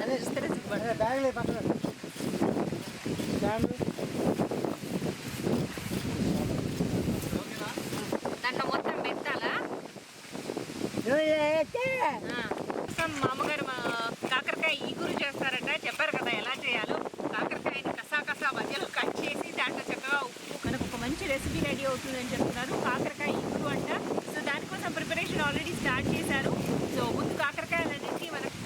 అదే చూస్తే బ్యాగ్లే పక్కన దాంట్లో మొత్తం పెట్టాలా? మా అమ్మగారు కాకరకాయ ఈగురు చేస్తారట, చెప్పారు కదా ఎలా చేయాలో. కాకరకాయని కసా మధ్యలో కట్ చేసి దాంట్లో చక్కగా ఉప్పు, మనకు ఒక మంచి రెసిపీ రెడీ అవుతుందని చెప్తున్నారు. కాకరకాయ ఈగురు అంట. సో దానికోసం ప్రిపరేషన్ ఆల్రెడీ స్టార్ట్ చేశారు. సో ముందు కాకరకాయలన్నింటినీ మనకు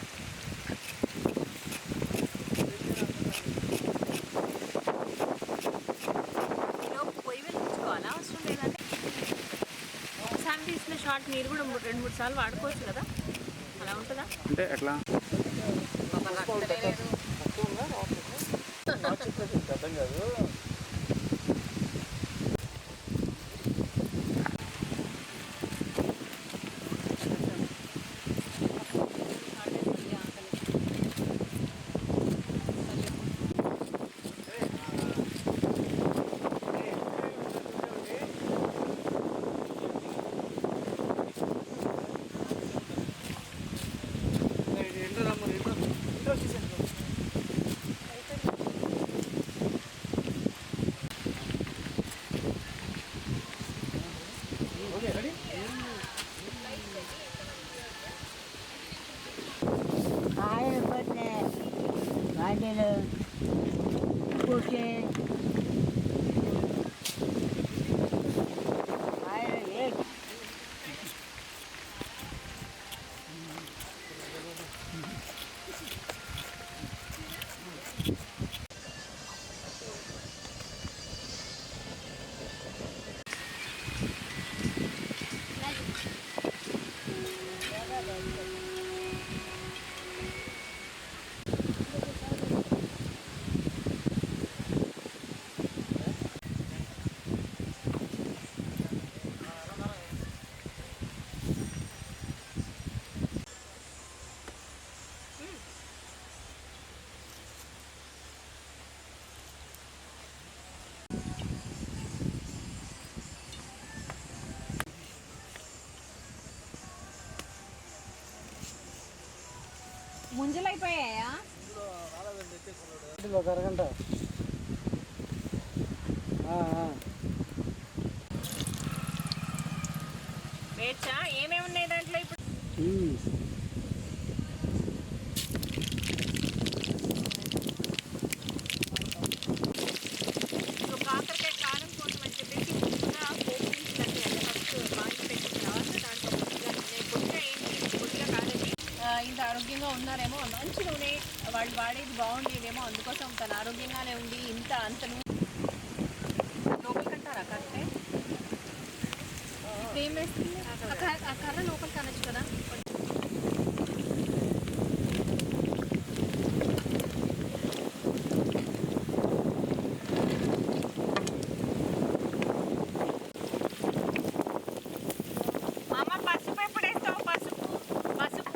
పొయ్యి వెలిగించుకోవాలా? అవసరం లేదంటే ఒకసారి తీసిన షార్ట్ మీరు కూడా 2-3 సార్లు వాడుకోవచ్చు కదా, అలా ఉంటుందా? అంటే ఎట్లా అర్థం కాదు. ఆయిల్ పట్టిన వాటిలో పూసి ఆయిల్ వేసి ముంజలు అయిపోయాయా? ఒక అరగంట వేచా ఏమేమి ఉన్నాయి దాంట్లో ఇప్పుడు? సో కాకరకాయ కారం కోసం అని చెప్పేసి ముందుగా పోపు దినుసులు ఫస్ట్ బాగా పెట్టిన తర్వాత దాంట్లో కొద్దిగా ఏంటి కొద్దిగా కాదండి, ఇంత ఆరోగ్యంగా ఉన్నారేమో, మంచి నూనె వాళ్ళు వాడేది బాగుండేదేమో, అందుకోసం తను ఆరోగ్యంగానే ఉండి ఇంత అంత లోపలికి అంటారా కరెక్టే? ఇప్పుడు ఏం వేస్తుంది? ఆ కర్ర లోపలికి అనొచ్చు కదా. అమ్మ పసుపు ఎప్పుడు వేస్తావు? పసుపు పసుపు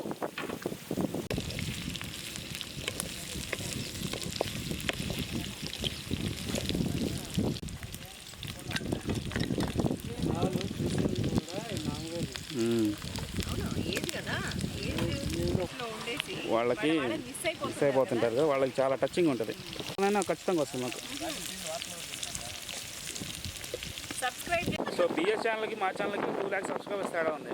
వాళ్ళకి మిస్ అయిపోతుంటారు, వాళ్ళకి చాలా టచింగ్ ఉంటుంది. ఖచ్చితంగా వస్తుంది మాకు. సో బిఎస్ ఛానల్కి మా ఛానల్కి 2 lakhs సబ్స్క్రైబర్స్ తేడా ఉంది.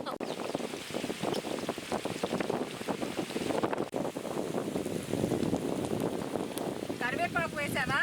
కరివేపాకు వేసావా?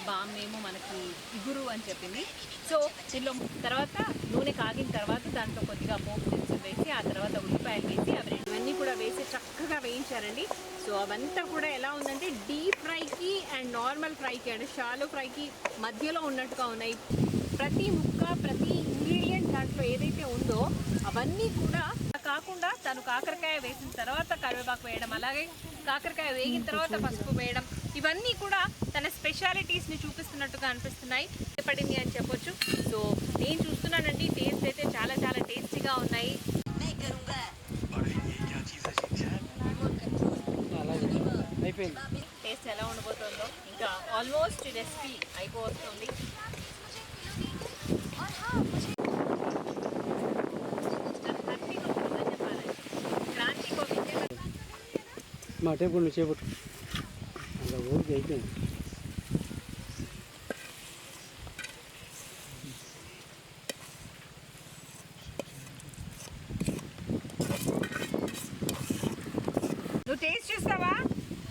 బామ్మేమో మనకి ఇగురు అని చెప్పింది. సో దీనిలో తర్వాత నూనె కాగిన తర్వాత దాంట్లో కొద్దిగా పోపు దినుసులు వేసి ఆ తర్వాత ఉల్లిపాయలు వేసి అవన్నీ కూడా వేసి చక్కగా వేయించారండి. సో అవంతా కూడా ఎలా ఉందంటే డీప్ ఫ్రైకి అండ్ నార్మల్ ఫ్రైకి అంటే షాలో ఫ్రైకి మధ్యలో ఉన్నట్టుగా ఉన్నాయి. ప్రతి ముక్క ప్రతి ఇంగ్రీడియంట్ దాంట్లో ఏదైతే ఉందో అవన్నీ కూడా కాకుండా తను కాకరకాయ వేసిన తర్వాత కరివేపాకు వేయడం, అలాగే కాకరకాయ వేగిన తర్వాత పసుపు వేయడం, ఇవన్నీ కూడా తన స్పెషాలిటీస్ని చూపిస్తున్నట్టుగా అనిపిస్తున్నాయి. పడింది అని చెప్పొచ్చు. సో నేను చూస్తున్నానండి, టేస్ట్ అయితే చాలా చాలా టేస్టీగా ఉన్నాయి. టేస్ట్ ఎలా ఉండబోతుందో ఇంకా ఆల్మోస్ట్ రెసిపీ అయిపోతుంది. మా టేబుల్ నుంచి చేపట్టు అలా ఊరికి అయిపోయింది. నువ్వు టేస్ట్ చూస్తావా?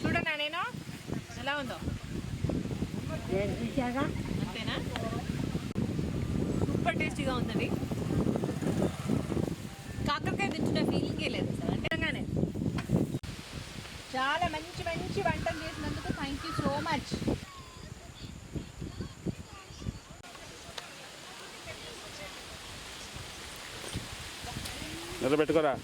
చూడనా నేను ఎలా ఉందో? అంతేనా? సూపర్ టేస్టీగా ఉందండి. కాకరకాయ తింటున్న ఫీలింగే లేదు సార్. అంటేగానే చాలా మంచి మంచి వంటలు చేసినందుకు థ్యాంక్ యూ సో మచ్. పెట్టుకోరా.